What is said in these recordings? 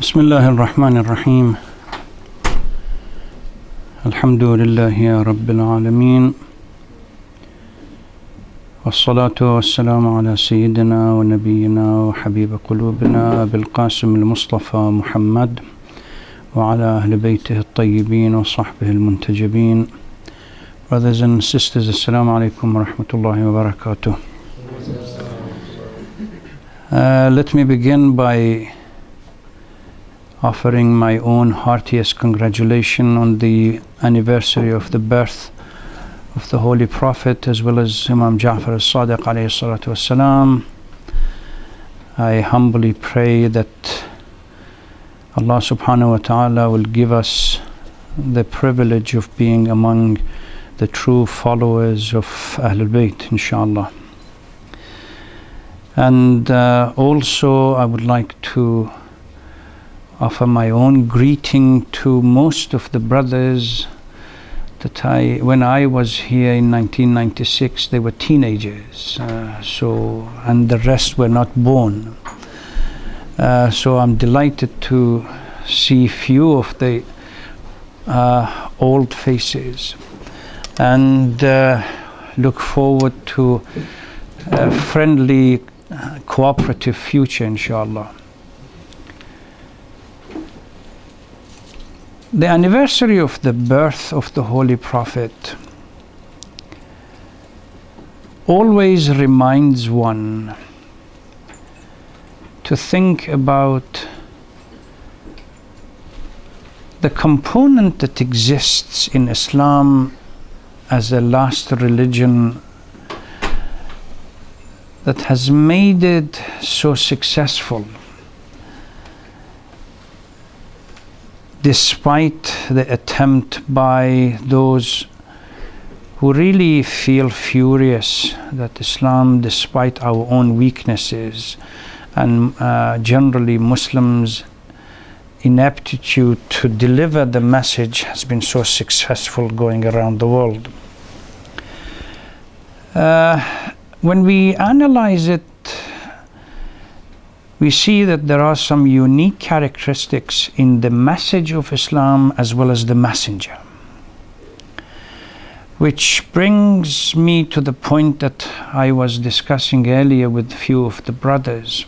بسم الله الرحمن الرحيم الحمد لله يا رب العالمين والصلاة والسلام على سيدنا ونبينا وحبيب قلوبنا أبي القاسم المصطفى محمد وعلى أهل بيته الطيبين وصحبه المنتجبين. Brothers and sisters, Assalamu alaikum wa rahmatullahi wa barakatuh. Let me begin by offering my own heartiest congratulations on the anniversary of the birth of the Holy Prophet, as well as Imam Ja'far al-Sadiq alayhi salatu wassalam. I humbly pray that Allah subhanahu wa ta'ala will give us the privilege of being among the true followers of Ahlul Bayt, inshallah. And also I would like to offer my own greeting to most of the brothers that when I was here in 1996, they were teenagers, and the rest were not born. So I'm delighted to see few of the old faces, and look forward to a friendly, cooperative future, inshallah. The anniversary of the birth of the Holy Prophet always reminds one to think about the component that exists in Islam as a last religion that has made it so successful, despite the attempt by those who really feel furious that Islam, despite our own weaknesses and generally Muslims' ineptitude to deliver the message, has been so successful going around the world. When we analyze it, we see that there are some unique characteristics in the message of Islam as well as the messenger, which brings me to the point that I was discussing earlier with a few of the brothers.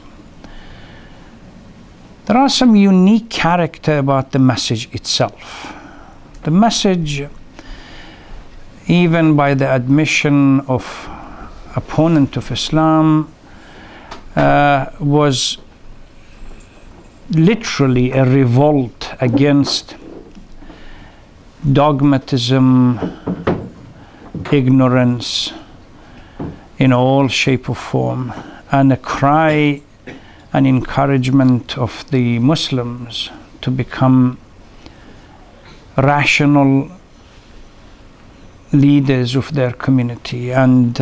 There are some unique character about the message itself. The message, even by the admission of opponent of Islam, was literally a revolt against dogmatism, ignorance in all shape or form, and a cry and encouragement of the Muslims to become rational leaders of their community and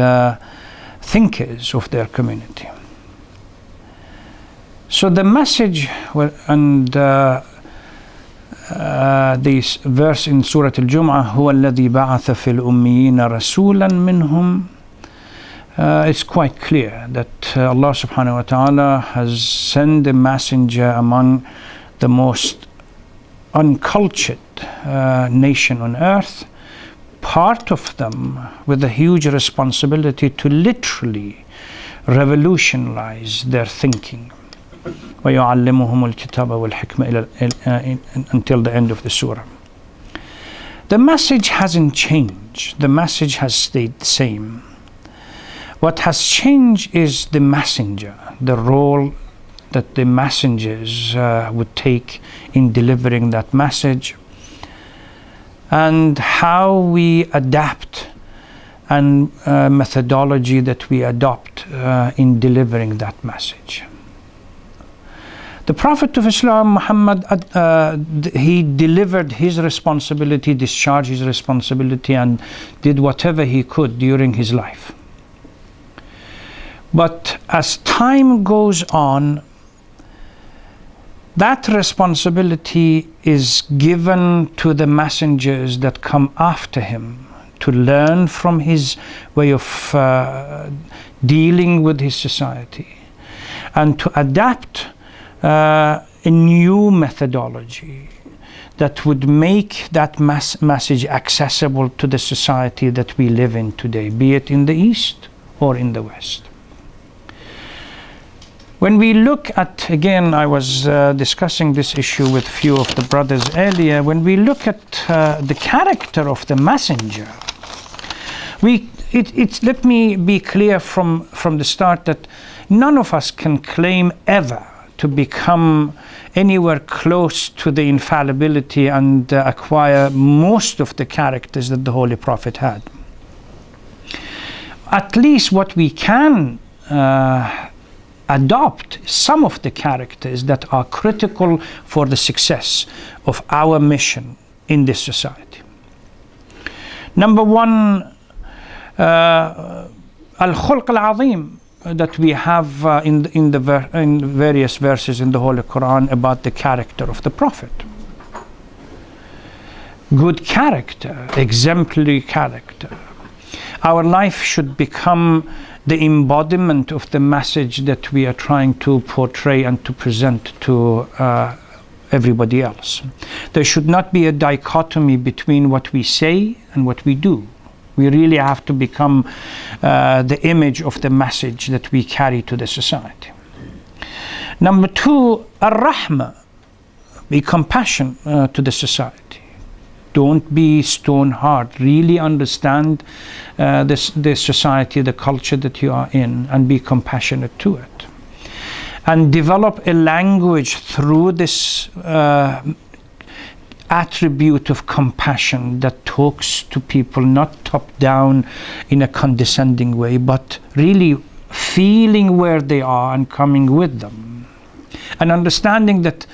thinkers of their community. So the message, and this verse in Surah الجمعة, هو الذي بعث في الأميين رسولا منهم, it's quite clear that Allah subhanahu wa ta'ala has sent a messenger among the most uncultured nation on earth, part of them with a huge responsibility to literally revolutionize their thinking. وَيُعَلِّمُهُمُ الْكِتَابَ وَالْحِكْمَةَ until the end of the surah. The message hasn't changed. The message has stayed the same. What has changed is the messenger, the role that the messengers would take in delivering that message, and how we adapt and methodology that we adopt in delivering that message. The Prophet of Islam, Muhammad, he delivered his responsibility, discharged his responsibility, and did whatever he could during his life. But as time goes on, that responsibility is given to the messengers that come after him to learn from his way of dealing with his society and to adapt a new methodology that would make that message accessible to the society that we live in today, be it in the East or in the West. When we look at, again, I was discussing this issue with a few of the brothers earlier, when we look at the character of the messenger, let me be clear from the start that none of us can claim ever to become anywhere close to the infallibility and acquire most of the characters that the Holy Prophet had. At least what we can adopt some of the characters that are critical for the success of our mission in this society. Number one, al-khulq al-azim that we have in various verses in the Holy Quran about the character of the Prophet. Good character, exemplary character. Our life should become the embodiment of the message that we are trying to portray and to present to everybody else. There should not be a dichotomy between what we say and what we do. We really have to become the image of the message that we carry to the society. Number two, ar-rahma, be compassionate to the society. Don't be stone hard. Really understand the society, the culture that you are in, and be compassionate to it. And develop a language through this attribute of compassion that talks to people not top down in a condescending way, but really feeling where they are and coming with them. And understanding that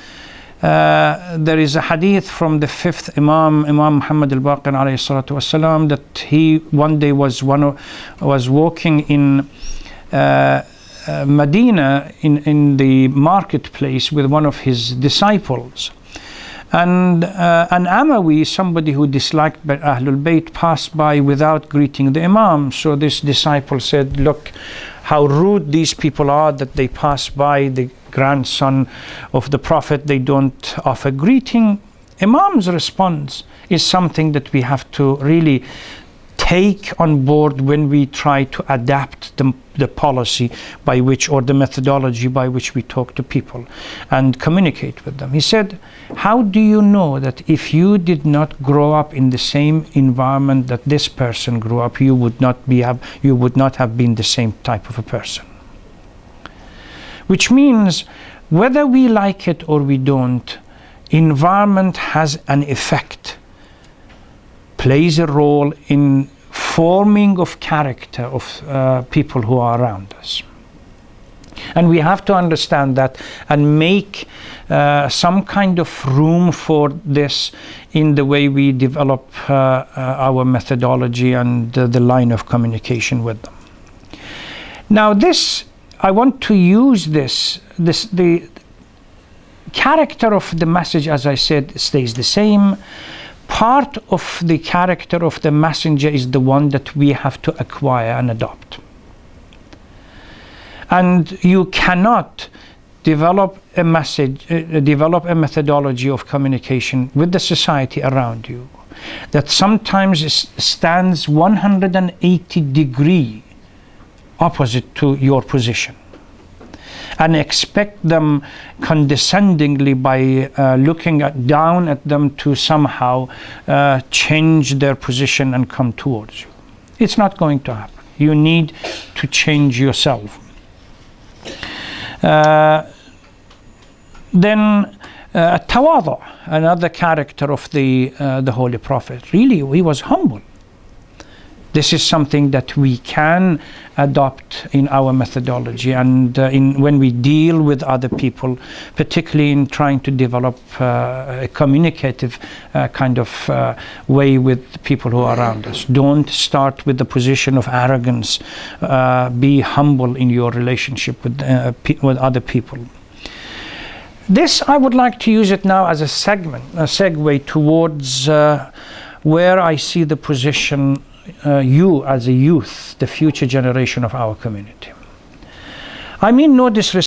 there is a hadith from the fifth Imam Muhammed al-Baqir alayhi salatu wasalam, that he one day was walking in Medina in the marketplace with one of his disciples. And an Amawi, somebody who disliked Ahlul Bayt, passed by without greeting the Imam. So this disciple said, look how rude these people are that they pass by the grandson of the Prophet, they don't offer greeting. Imam's response is something that we have to really take on board when we try to adapt the policy by which, or the methodology by which we talk to people and communicate with them. He said, how do you know that if you did not grow up in the same environment that this person grew up, you would not have been the same type of a person? Which means, whether we like it or we don't, environment has an effect, plays a role in forming of character of people who are around us. And we have to understand that and make some kind of room for this in the way we develop our methodology and the line of communication with them. Now this, I want to use the character of the message, as I said, stays the same. Part of the character of the messenger is the one that we have to acquire and adopt. And you cannot develop a methodology of communication with the society around you that sometimes stands 180 degrees opposite to your position, and expect them condescendingly by looking down at them to somehow change their position and come towards you. It's not going to happen. You need to change yourself. Then tawadu, another character of the Holy Prophet. Really, he was humble. This is something that we can adopt in our methodology and when we deal with other people, particularly in trying to develop a communicative kind of way with people who are around us. Don't start with the position of arrogance. Be humble in your relationship with other people. This, I would like to use it now as a segue towards where I see the position you as a youth, the future generation of our community. I mean no disrespect